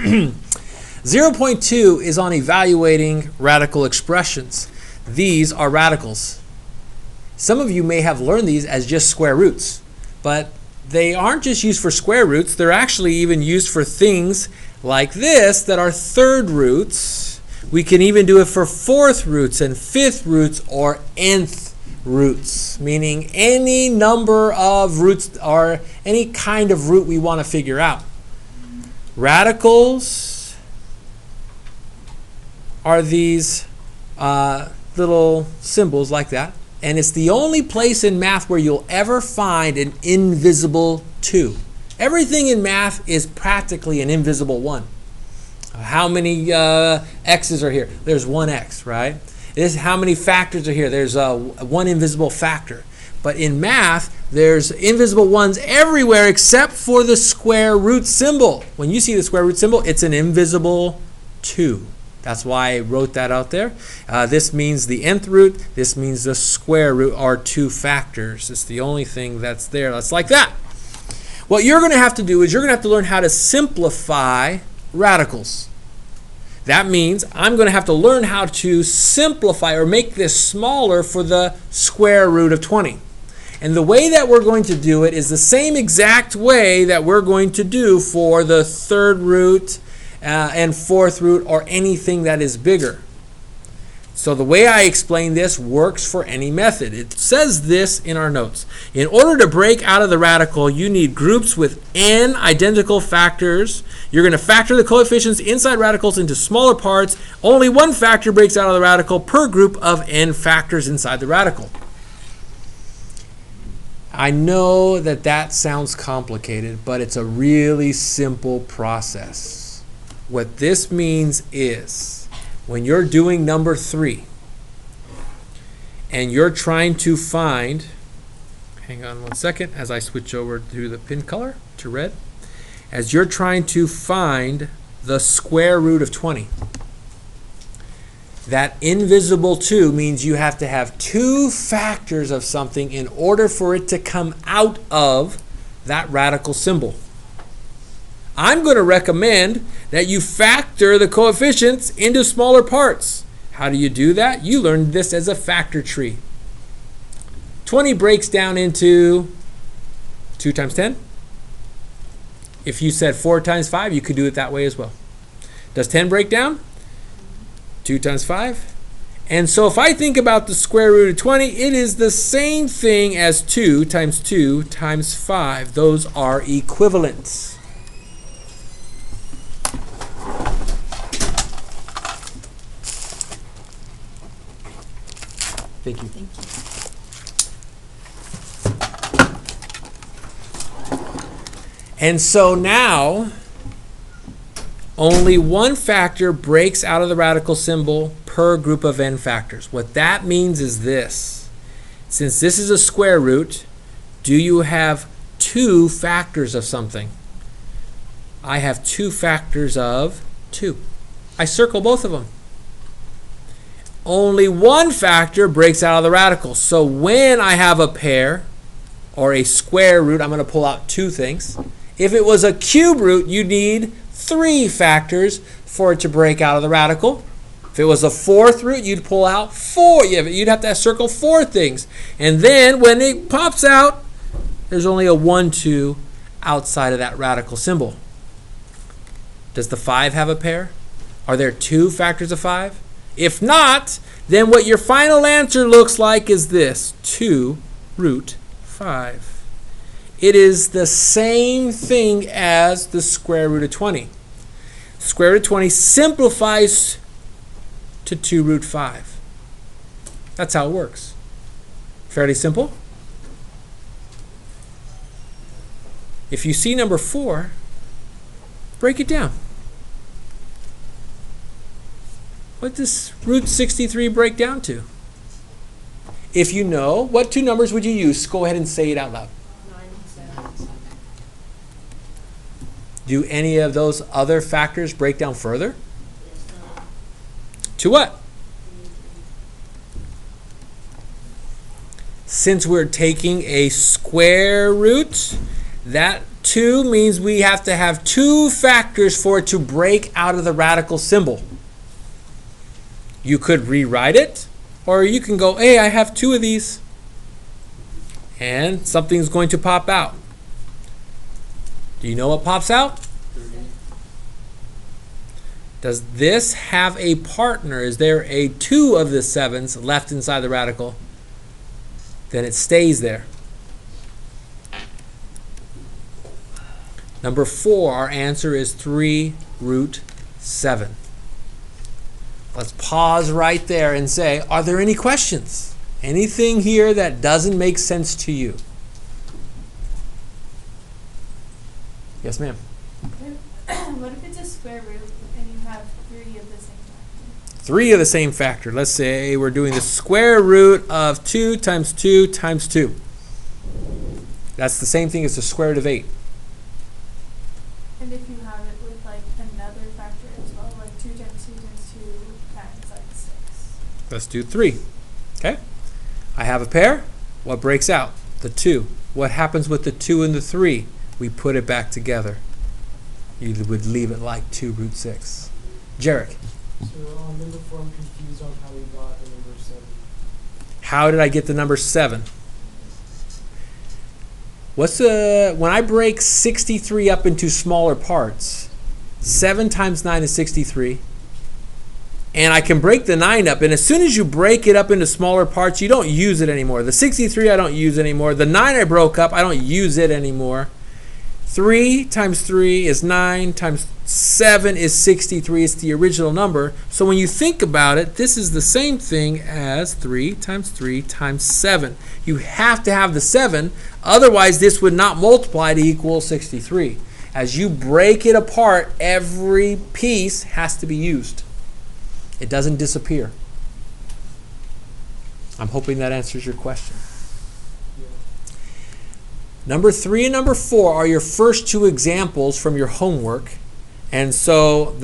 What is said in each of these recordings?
0.2 is on evaluating radical expressions. These are radicals. Some of you may have learned these as just square roots, but they aren't just used for square roots. They're actually even used for things like this that are third roots. We can even do it for fourth roots and fifth roots or nth roots, meaning any number of roots or any kind of root we want to figure out. Radicals are these little symbols like that. And it's the only place in math where you'll ever find an invisible 2. Everything in math is practically an invisible 1. How many x's are here? There's one x, right? How many factors are here? There's one invisible factor. But in math, there's invisible 1s everywhere except for the square root symbol. When you see the square root symbol, it's an invisible 2. That's why I wrote that out there. This means the nth root. This means the square root are 2 factors. It's the only thing that's there. That's like that. What you're going to have to do is you're going to have to learn how to simplify radicals. That means I'm going to have to learn how to simplify or make this smaller for the square root of 20. And the way that we're going to do it is the same exact way that we're going to do for the third root and fourth root or anything that is bigger. So the way I explain this works for any method. It says this in our notes. In order to break out of the radical, you need groups with n identical factors. You're going to factor the coefficients inside radicals into smaller parts. Only one factor breaks out of the radical per group of n factors inside the radical. I know that that sounds complicated, but it's a really simple process. What this means is when you're doing number 3 and you're trying to find, hang on one second as I switch over to the pin color to red, as you're trying to find the square root of 20, that invisible 2 means you have to have 2 factors of something in order for it to come out of that radical symbol. I'm going to recommend that you factor the coefficients into smaller parts. How do you do that? You learned this as a factor tree. 20 breaks down into 2 times 10. If you said 4 times 5, you could do it that way as well. Does 10 break down? 2 times 5. And so if I think about the square root of 20, it is the same thing as 2 times 2 times 5. Those are equivalents. Thank you. Thank you. And so now, only one factor breaks out of the radical symbol per group of n factors. What that means is this. Since this is a square root, do you have 2 factors of something? I have 2 factors of 2. I circle both of them. Only one factor breaks out of the radical. So when I have a pair or a square root, I'm going to pull out 2 things. If it was a cube root, you need 3 factors for it to break out of the radical. If it was a fourth root, you'd pull out 4. You'd have to circle 4 things. And then when it pops out, there's only a 1, 2 outside of that radical symbol. Does the 5 have a pair? Are there 2 factors of 5? If not, then what your final answer looks like is this, 2 root 5. It is the same thing as the square root of 20. Square root of 20 simplifies to 2 root 5. That's how it works. Fairly simple. If you see number 4, break it down. What does root 63 break down to? If you know, what 2 numbers would you use? Go ahead and say it out loud. 9 and 7. Do any of those other factors break down further? To what? Since we're taking a square root, That 2 means we have to have 2 factors for it to break out of the radical symbol. You could rewrite it, or you can go, hey, I have 2 of these. And something's going to pop out. Do you know what pops out? 3. Does this have a partner? Is there a 2 of the 7s left inside the radical? Then it stays there. Number 4, our answer is 3 root 7. Let's pause right there and say, are there any questions? Anything here that doesn't make sense to you? Yes, ma'am. What if it's a square root and you have 3 of the same factor? 3 of the same factor. Let's say we're doing the square root of 2 times 2 times 2. That's the same thing as the square root of 8. And if you have it with like another factor as well, like 2 times 2 times 2 times like 6. Let's do 3. Okay? I have a pair. What breaks out? The 2. What happens with the 2 and the 3? We put it back together. You would leave it like 2 root 6. Jarek. So on number 4, I'm confused on how we got the number 7. How did I get the number 7? When I break 63 up into smaller parts, 7 times 9 is 63. And I can break the 9 up, and as soon as you break it up into smaller parts, you don't use it anymore. The 63 I don't use anymore. The 9 I broke up, I don't use it anymore. 3 times 3 is 9 times 7 is 63. It's the original number. So when you think about it, this is the same thing as 3 times 7. You have to have the 7, otherwise this would not multiply to equal 63. As you break it apart, every piece has to be used. It doesn't disappear. I'm hoping that answers your question. Number 3 and number 4 are your first 2 examples from your homework. And so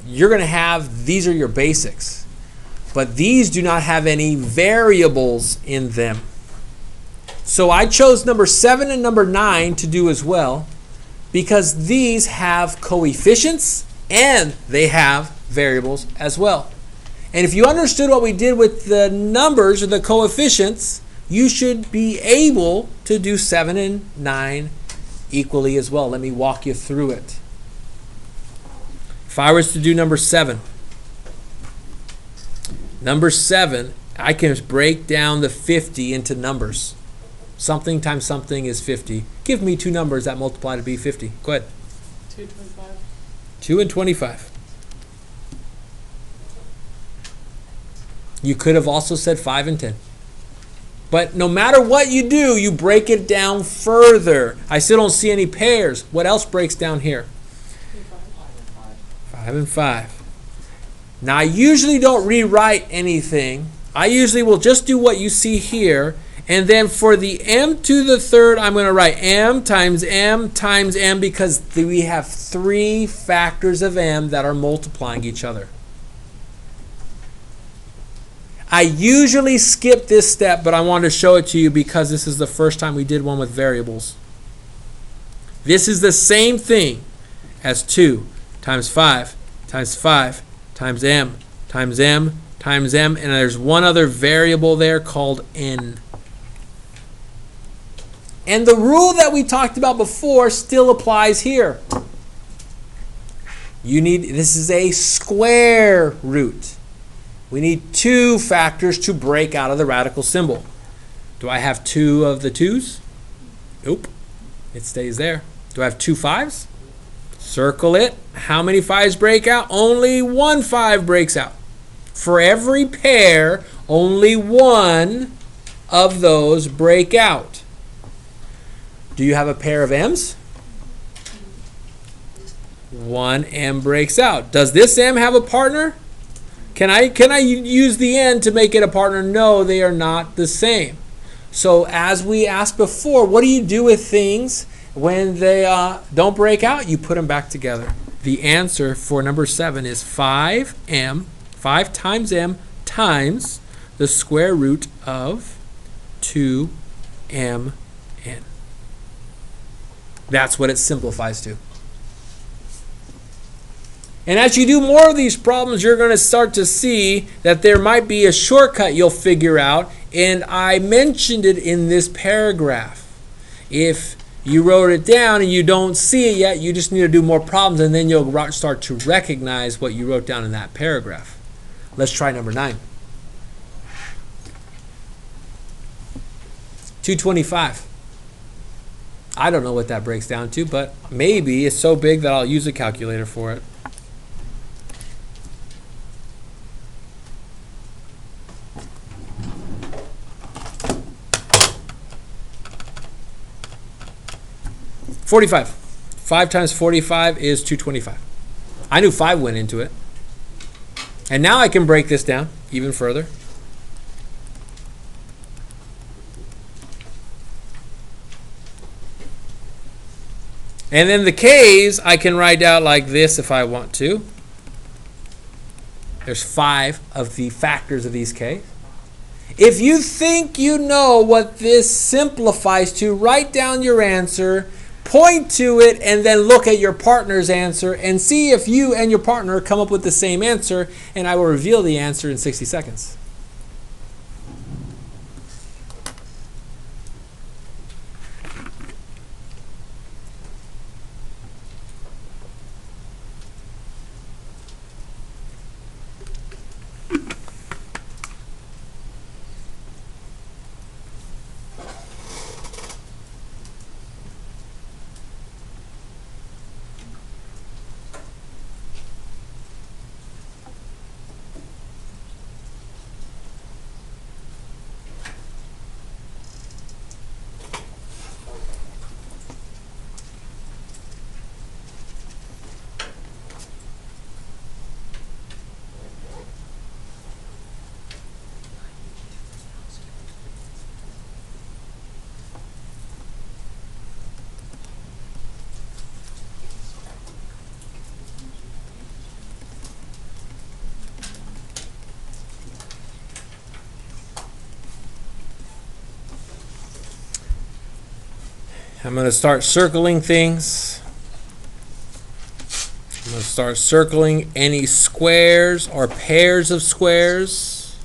you're going to have, these are your basics. But these do not have any variables in them. So I chose number 7 and number 9 to do as well, because these have coefficients and they have variables as well. And if you understood what we did with the numbers or the coefficients, you should be able to do 7 and 9 equally as well. Let me walk you through it. If I was to do number 7, I can break down the 50 into numbers. Something times something is 50. Give me 2 numbers that multiply to be 50. Go ahead. 2 and 25. 2 and 25. You could have also said 5 and 10. But no matter what you do, you break it down further. I still don't see any pairs. What else breaks down here? 5 and 5. Now I usually don't rewrite anything. I usually will just do what you see here. And then for the m to the third, I'm going to write m times m times m, because we have 3 factors of m that are multiplying each other. I usually skip this step, but I wanted to show it to you because this is the first time we did one with variables. This is the same thing as 2 times 5 times 5 times m times m times m, and there's one other variable there called n. And the rule that we talked about before still applies here. This is a square root. We need 2 factors to break out of the radical symbol. Do I have 2 of the 2's? Nope. It stays there. Do I have 2 5's? Circle it. How many 5's break out? Only 1 5 breaks out. For every pair, only 1 of those break out. Do you have a pair of m's? 1 m breaks out. Does this m have a partner? Can I use the n to make it a partner? No, they are not the same. So as we asked before, what do you do with things when they don't break out? You put them back together. The answer for number 7 is 5m, 5 times m times the square root of 2mn. That's what it simplifies to. And as you do more of these problems, you're going to start to see that there might be a shortcut you'll figure out. And I mentioned it in this paragraph. If you wrote it down and you don't see it yet, you just need to do more problems, and then you'll start to recognize what you wrote down in that paragraph. Let's try number 9. 225. I don't know what that breaks down to, but maybe it's so big that I'll use a calculator for it. $45. 5 times 45 is 225. I knew 5 went into it. And now I can break this down even further. And then the k's I can write out like this if I want to. There's 5 of the factors of these k's. If you think you know what this simplifies to, write down your answer, point to it, and then look at your partner's answer and see if you and your partner come up with the same answer, and I will reveal the answer in 60 seconds. I'm going to start circling things. I'm going to start circling any squares or pairs of squares.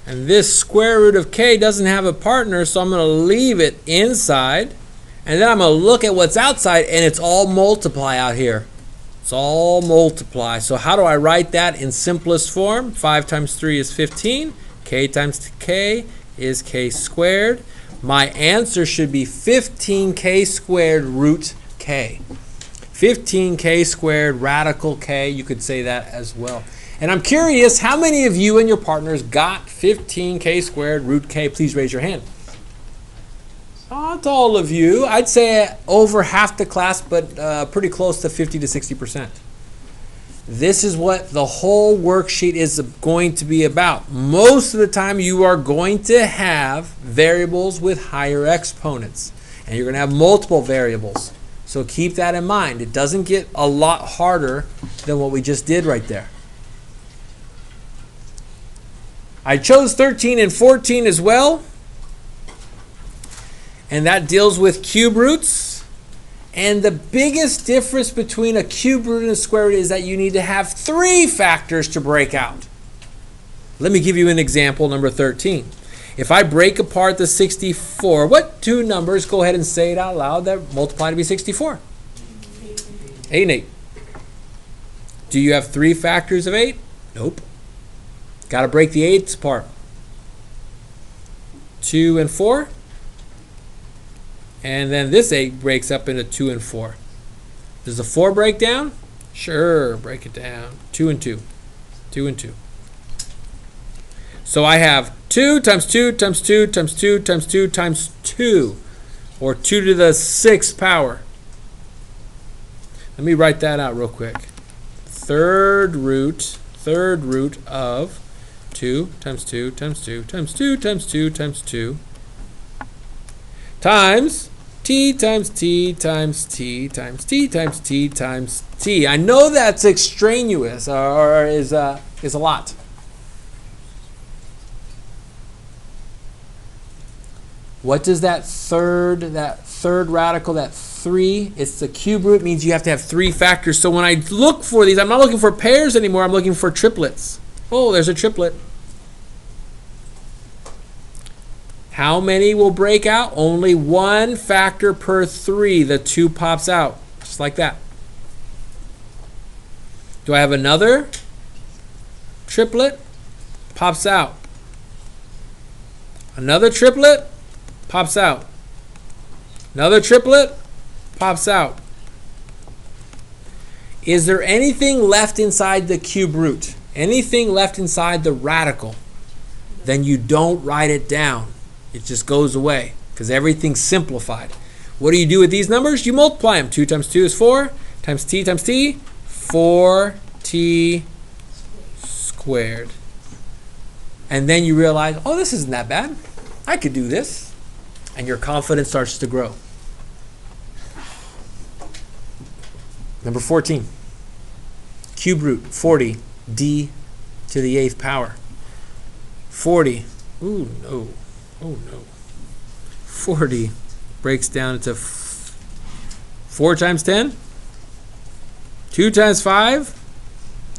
And this square root of k doesn't have a partner, so I'm going to leave it inside. And then I'm going to look at what's outside, and it's all multiply out here. It's all multiply. So how do I write that in simplest form? 5 times 3 is 15. K times k is k squared. My answer should be 15k squared root k. 15k squared radical k. You could say that as well. And I'm curious, how many of you and your partners got 15k squared root k? Please raise your hand. Not all of you. I'd say over half the class, but pretty close to 50 to 60%. This is what the whole worksheet is going to be about. Most of the time you are going to have variables with higher exponents. And you're going to have multiple variables. So keep that in mind. It doesn't get a lot harder than what we just did right there. I chose 13 and 14 as well. And that deals with cube roots. And the biggest difference between a cube root and a square root is that you need to have 3 factors to break out. Let me give you an example, number 13. If I break apart the 64, what 2 numbers, go ahead and say it out loud, that multiply to be 64? 8 and 8. Do you have 3 factors of 8? Nope. Got to break the 8s apart. 2 and 4. And then this 8 breaks up into 2 and 4. Does the 4 break down? Sure, break it down. 2 and 2. 2 and 2. So I have 2 times 2 times 2 times 2 times 2 times 2. Or 2 to the 6th power. Let me write that out real quick. Third root of 2 times 2 times 2 times 2 times 2 times 2 times t times t times t times t times t times t. I know that's extraneous or is a lot. What does that third radical, that 3, it's the cube root, means you have to have 3 factors. So when I look for these, I'm not looking for pairs anymore, I'm looking for triplets. Oh, there's a triplet. How many will break out? Only 1 factor per 3. The 2 pops out, just like that. Do I have another triplet? Pops out. Another triplet? Pops out. Another triplet? Pops out. Is there anything left inside the cube root? Anything left inside the radical? Then you don't write it down. It just goes away because everything's simplified. What do you do with these numbers? You multiply them. 2 times 2 is 4 times t, 4t squared. And then you realize, oh, this isn't that bad. I could do this. And your confidence starts to grow. Number 14. Cube root, 40, d to the 8th power. 40. Ooh, no. Oh, no. 40 breaks down into 4 times 10. 2 times 5.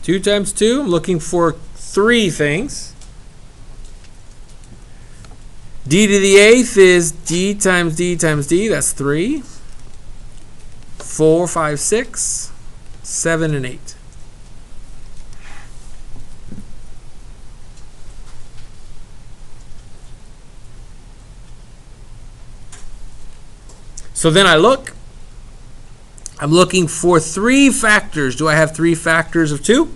2 times 2. I'm looking for 3 things. D to the 8th is d times d times d. That's 3. 4, 5, 6, 7, and 8. So then I look. I'm looking for 3 factors. Do I have 3 factors of 2?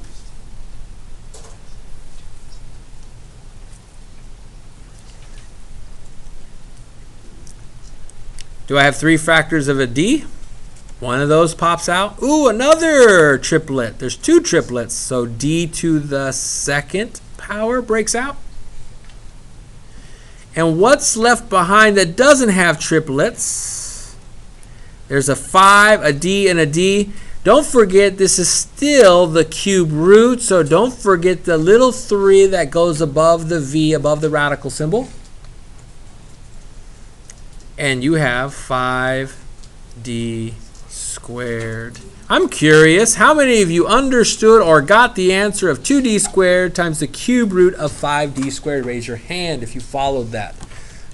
Do I have 3 factors of a d? One of those pops out. Ooh, another triplet. There's 2 triplets. So d to the 2nd power breaks out. And what's left behind that doesn't have triplets? There's a 5, a d, and a d. Don't forget this is still the cube root, so don't forget the little 3 that goes above the v, above the radical symbol. And you have 5d squared. I'm curious, how many of you understood or got the answer of 2d squared times the cube root of 5d squared? Raise your hand if you followed that.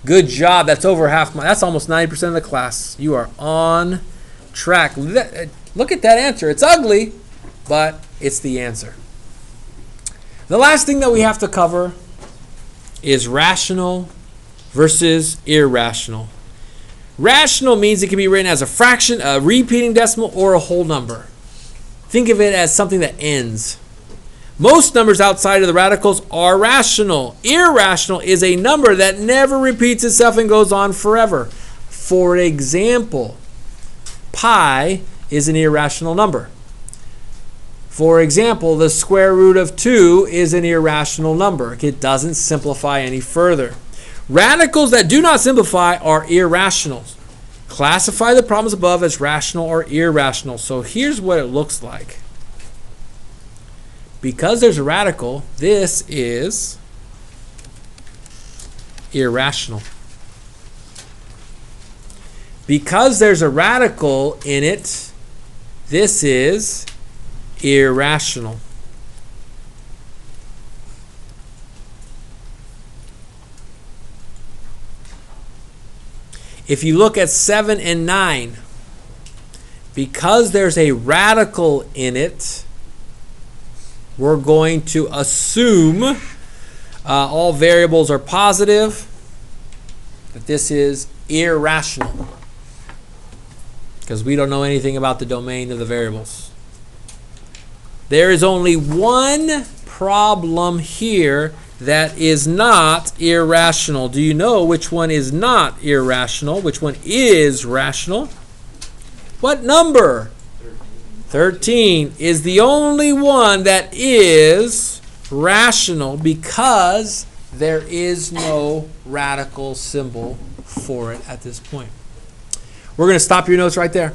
Good job. That's over half that's almost 90% of the class. You are on track. Look at that answer. It's ugly, but it's the answer. The last thing that we have to cover is rational versus irrational. Rational means it can be written as a fraction, a repeating decimal, or a whole number. Think of it as something that ends. Most numbers outside of the radicals are rational. Irrational is a number that never repeats itself and goes on forever. For example, pi is an irrational number. For example, the square root of 2 is an irrational number. It doesn't simplify any further. Radicals that do not simplify are irrational. Classify the problems above as rational or irrational. So here's what it looks like. Because there's a radical, this is irrational. Because there's a radical in it, this is irrational. If you look at 7 and 9, because there's a radical in it, we're going to assume all variables are positive, that this is irrational, because we don't know anything about the domain of the variables. There is only one problem here that is not irrational. Do you know which one is not irrational? Which one is rational? What number? 13 is the only one that is rational because there is no radical symbol for it at this point. We're going to stop your notes right there.